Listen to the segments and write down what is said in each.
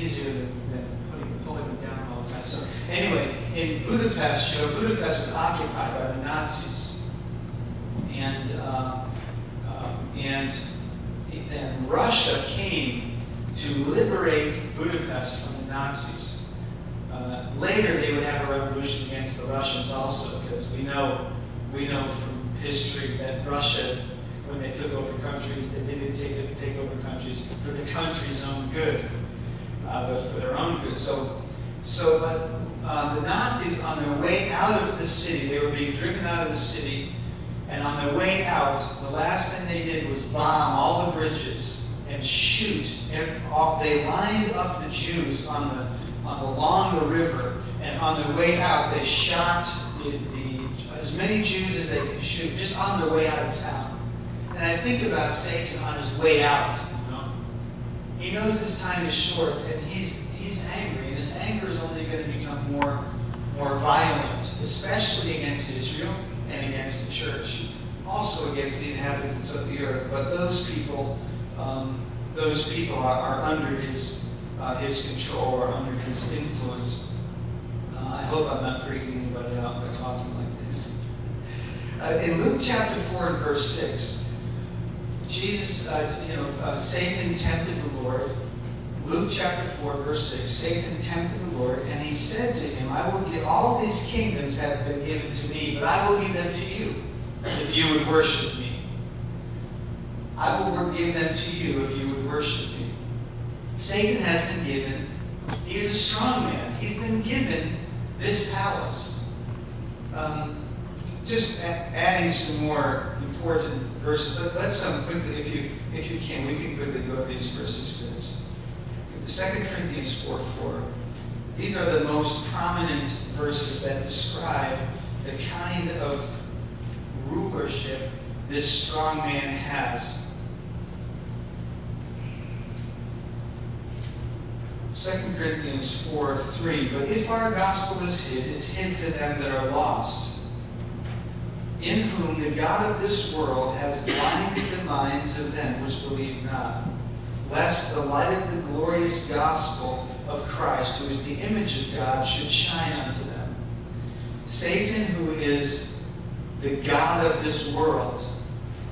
easier than pulling them down all the time. So anyway, in Budapest, Budapest was occupied by the Nazis, and Russia came to liberate Budapest from the Nazis. Later, they would have a revolution against the Russians also, because we know from history that Russia, when they took over countries, they didn't take over countries for the country's own good, but for their own good. But the Nazis, on their way out of the city, they were being driven out of the city, and on their way out, the last thing they did was bomb all the bridges and shoot. They lined up the Jews along the river, and on their way out, they shot as many Jews as they could shoot, just on their way out of town. And I think about Satan on his way out. He knows his time is short, and he's angry, and his anger is only going to become more violent, especially against Israel and against the church, also against the inhabitants of the earth. But those people are under his control or under his influence. I hope I'm not freaking anybody out by talking like this. In Luke chapter 4 and verse 6, Jesus, Satan tempted the Lord. Luke chapter 4, verse 6, Satan tempted the Lord, and he said to him, I will give, all these kingdoms have been given to me, but I will give them to you if you would worship me. I will give them to you if you would worship me. Satan has been given, he is a strong man, he's been given this palace. Just adding some more important verses. Let's quickly, if you can, we can quickly go over these verses. 2 Corinthians 4:4. These are the most prominent verses that describe the kind of rulership this strong man has. 2 Corinthians 4:3. But if our gospel is hid, it's hid to them that are lost, in whom the God of this world has blinded the minds of them which believe not, lest the light of the glorious gospel of Christ, who is the image of God, should shine unto them. Satan, who is the God of this world,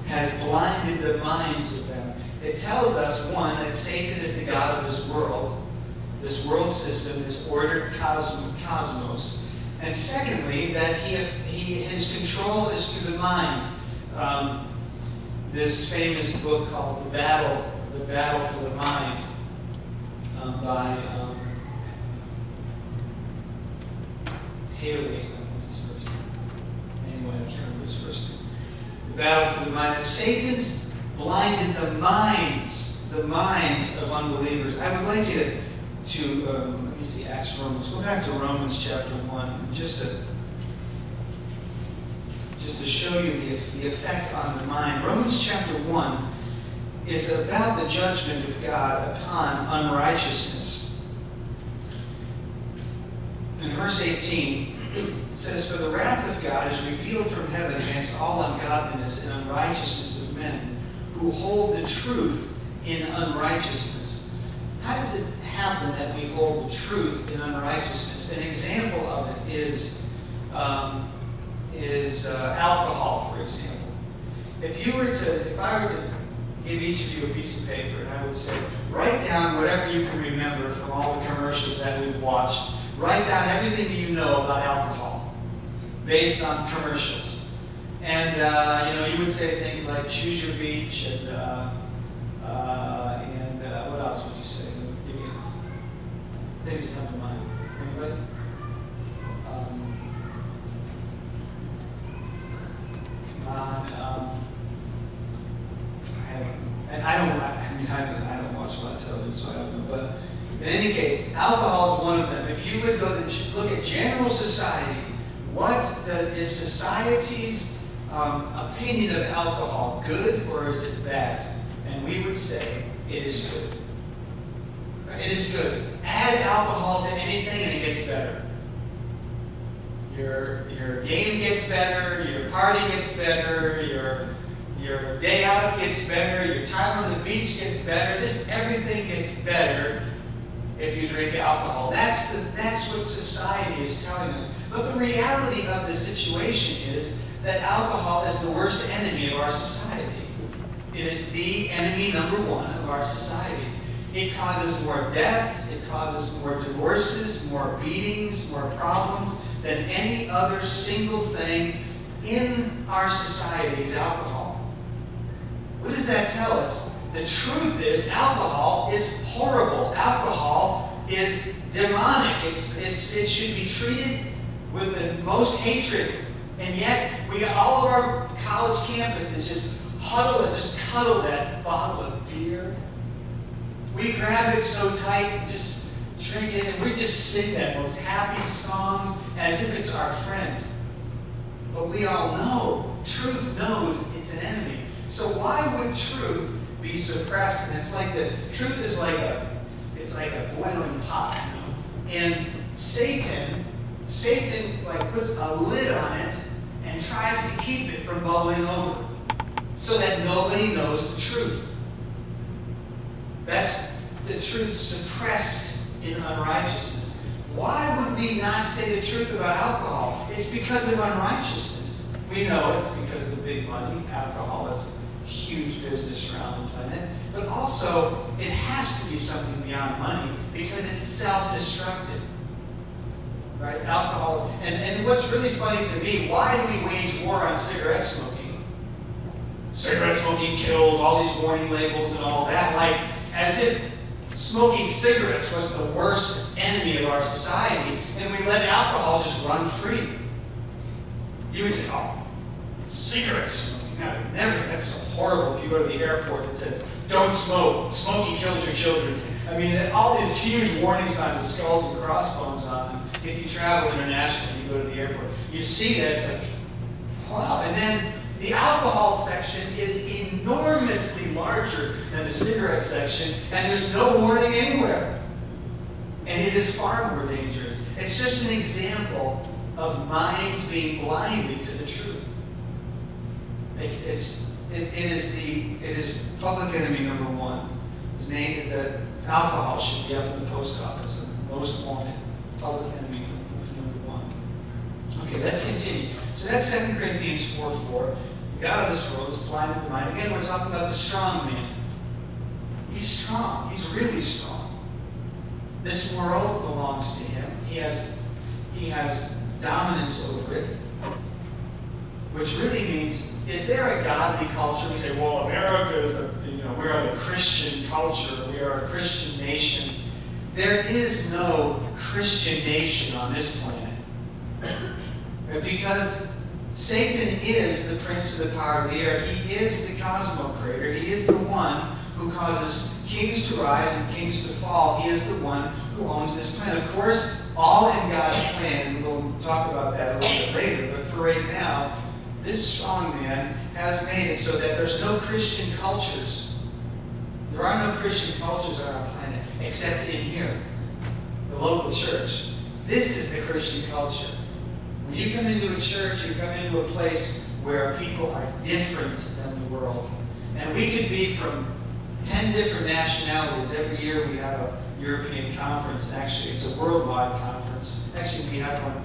has blinded the minds of them. It tells us, one, that Satan is the God of this world system, this ordered cosmos. And secondly, that his control is through the mind. This famous book called The Battle for the Mind by Haley. What's his first name? Anyway, I can't remember his first name. The Battle for the Mind. That Satan's blinded the minds of unbelievers. I would like you to let me see, Acts, Romans. Go back to Romans chapter 1, just to show you the effect on the mind. Romans chapter 1 is about the judgment of God upon unrighteousness. In verse 18, it says, For the wrath of God is revealed from heaven against all ungodliness and unrighteousness of men, who hold the truth in unrighteousness. How does it happen that we hold the truth in unrighteousness? An example of it is alcohol, for example. If I were to give each of you a piece of paper, and I would say, write down whatever you can remember from all the commercials that we've watched. Write down everything that you know about alcohol, based on commercials. And you would say things like choose your beach, and what else would you say? Give me things that come to mind. Anybody? I don't watch a lot of television, so I don't know. But in any case, alcohol is one of them. If you would go to look at general society, is society's opinion of alcohol good or is it bad? And we would say it is good. It is good. Add alcohol to anything and it gets better. Your game gets better, your party gets better, your day out gets better, your time on the beach gets better, just everything gets better if if you drink alcohol. That's what society is telling us. But the reality of the situation is that alcohol is the worst enemy of our society. It is the enemy number one of our society. It causes more deaths, it causes more divorces, more beatings, more problems than any other single thing in our society is alcohol. What does that tell us? The truth is, alcohol is horrible. Alcohol is demonic. It should be treated with the most hatred. And yet, we got all of our college campuses just cuddle that bottle of beer. We grab it so tight, just drink it, and we just sing that most happy songs as if it's our friend. But we all know, truth knows it's an enemy. So why would truth be suppressed? And it's like this. Truth is like a boiling pot, you know? And Satan like puts a lid on it and tries to keep it from bubbling over so that nobody knows the truth. That's the truth suppressed in unrighteousness. Why would we not say the truth about alcohol? It's because of unrighteousness. We know it's because of big money. Alcohol is a huge business around the planet. But also, it has to be something beyond money because it's self-destructive. Right? Alcohol. And what's really funny to me, why do we wage war on cigarette smoking? Cigarette smoking kills, all these warning labels and all that. Like, as if smoking cigarettes was the worst enemy of our society, and we let alcohol just run free. You would say, oh, cigarette smoking, no, never, that's so horrible. If you go to the airport that says, don't smoke, smoking kills your children. I mean, all these huge warning signs with skulls and crossbones on them. If you travel internationally, you go to the airport, you see that, it's like, wow. And then the alcohol section is enormously larger than the cigarette section, and there's no warning anywhere. And it is far more dangerous. It's just an example of minds being blinded to the truth. It is public enemy number one. His name, the alcohol should be up in the post office. Most wanted. Public enemy number one. Okay, let's continue. So that's 2 Corinthians 4:4. The God of this world is blinded the mind. Again, we're talking about the strong man. He's strong. He's really strong. This world belongs to him. He has dominance over it. Which really means, is there a godly culture? We say, well, America is we are the Christian culture. We are a Christian nation. There is no Christian nation on this planet. Because Satan is the prince of the power of the air. He is the cosmocrator. He is the one who causes kings to rise and kings to fall. He is the one who owns this planet. Of course, all in God's plan, and we'll talk about that a little bit later, but for right now, this strong man has made it so that there's no Christian cultures. There are no Christian cultures on our planet, except in here, the local church. This is the Christian culture. When you come into a church, you come into a place where people are different than the world. And we could be from 10 different nationalities. Every year we have a European conference, and actually it's a worldwide conference. Actually, we have one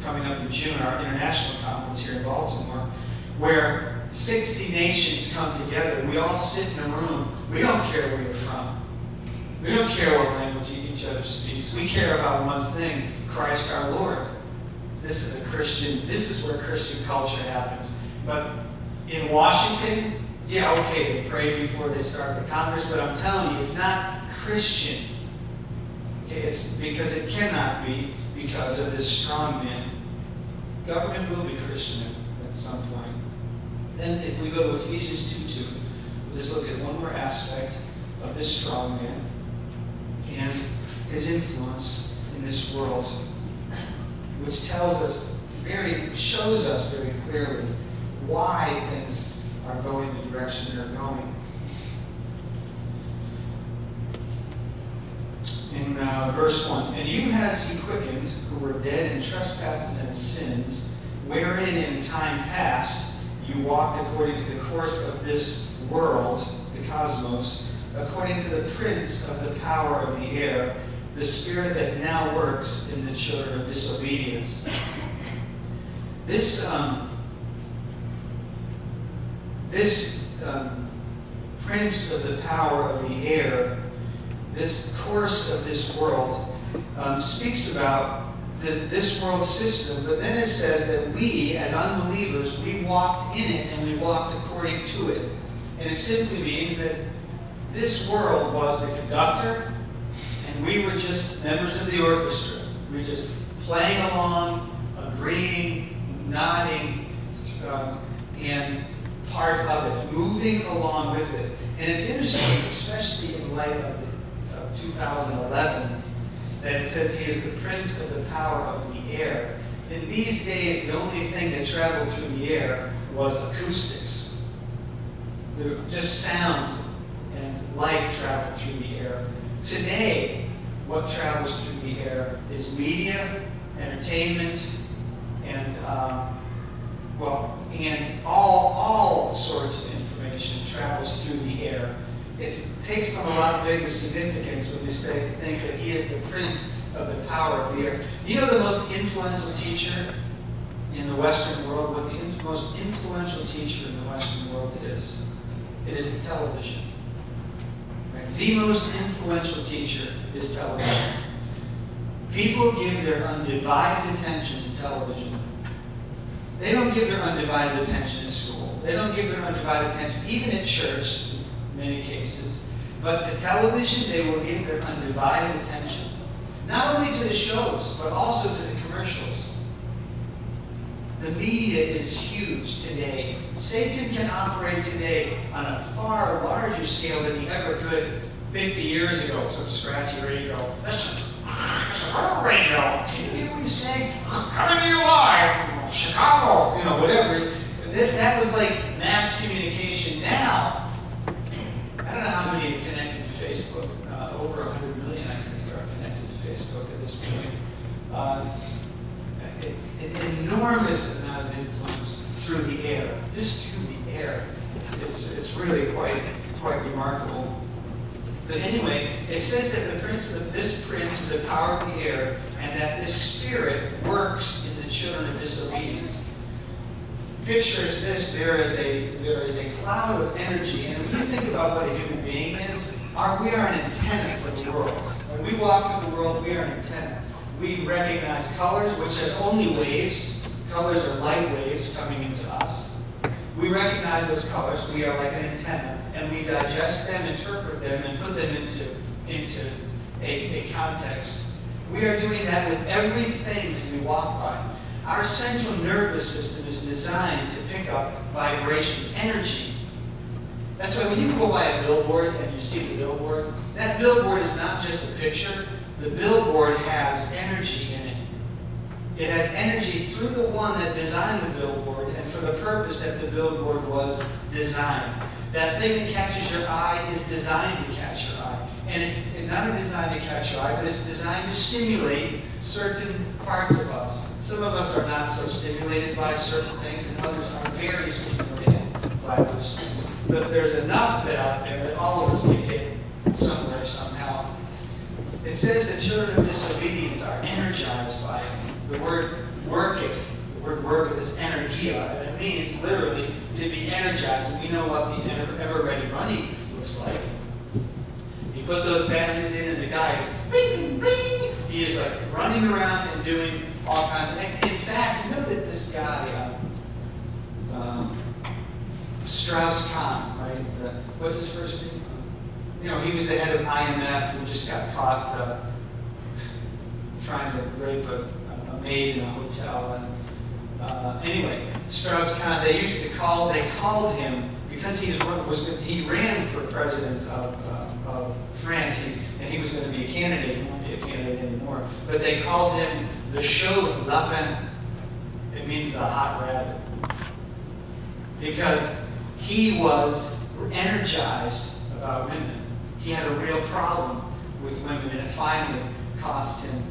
coming up in June, our international conference here in Baltimore, where 60 nations come together. We all sit in a room. We don't care where you're from. We don't care what language each other speaks. We care about one thing, Christ our Lord. This is where Christian culture happens. But in Washington, yeah, okay, they pray before they start the Congress, but I'm telling you, it's not Christian. Okay, it's because it cannot be because of this strong man. Government will be Christian at some point. Then if we go to Ephesians 2:2, we'll just look at one more aspect of this strong man and his influence in this world, which shows us very clearly why things are going the direction they're going. In verse 1, and you has he quickened, who were dead in trespasses and sins, wherein in time past you walked according to the course of this world, the cosmos, according to the prince of the power of the air, the spirit that now works in the children of disobedience. This prince of the power of the air, this course of this world, speaks about this world system, but then it says that we, as unbelievers, we walked in it and we walked according to it. And it simply means that this world was the conductor, and we were just members of the orchestra. We were just playing along, agreeing, nodding, and part of it, moving along with it. And it's interesting, especially in light of 2011, that it says he is the prince of the power of the air. In these days, the only thing that traveled through the air was acoustics. Just sound and light traveled through the air. Today, what travels through the air is media, entertainment, and and all sorts of information travels through the air. It takes on a lot bigger significance when you think that he is the prince of the power of the air. Do you know the most influential teacher in the Western world? What the most influential teacher in the Western world is? It is the television. Right? The most influential teacher is television. People give their undivided attention to television. They don't give their undivided attention in school. They don't give their undivided attention, even in church, in many cases. But to television, they will give their undivided attention. Not only to the shows, but also to the commercials. The media is huge today. Satan can operate today on a far larger scale than he ever could 50 years ago. Some scratchy radio. Listen, radio. Can you hear what he's saying? Coming to you live from Chicago, whatever. That was like mass communication. Now, I don't know how many are connected to Facebook. Over 100 million, I think, are connected to Facebook at this point. An enormous amount of influence through the air, just through the air. It's really quite remarkable. But anyway, it says that this prince of the power of the air, and that this spirit works in the children of disobedience. Picture is this: there is a cloud of energy, and when you think about what a human being is, we are an antenna for the world. When we walk through the world, we are an antenna. We recognize colors, which has only waves. Colors are light waves coming into us. We recognize those colors. We are like an antenna, and we digest them, interpret them, and put them into a context. We are doing that with everything that we walk by. Our central nervous system is designed to pick up vibrations, energy. That's why when you go by a billboard and you see the billboard, that billboard is not just a picture. The billboard has energy in it. It has energy through the one that designed the billboard and for the purpose that the billboard was designed. That thing that catches your eye is designed to catch your eye. And it's not only designed to catch your eye, but it's designed to stimulate certain parts of us. Some of us are not so stimulated by certain things, and others are very stimulated by those things. But there's enough of it out there that all of us get hit somewhere, somehow. It says that children of disobedience are energized by it. The word worketh, is energia, and it means literally to be energized. And we know what the ever-ready bunny looks like. You put those batteries in, and the guy is bing, bing. He is like running around and doing all kinds of things. In fact, you know that this guy, Strauss-Kahn, right? What's his first name? He was the head of IMF who just got caught trying to rape a maid in a hotel. And anyway, Strauss-Kahn, they called him because he ran for president of France, and he was going to be a candidate. He won't be a candidate anymore. But they called him the Chaud Lapin. It means the hot rabbit, because he was energized about women. He had a real problem with women, and it finally cost him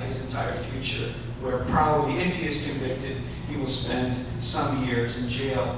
his entire future, where probably, if he is convicted, he will spend some years in jail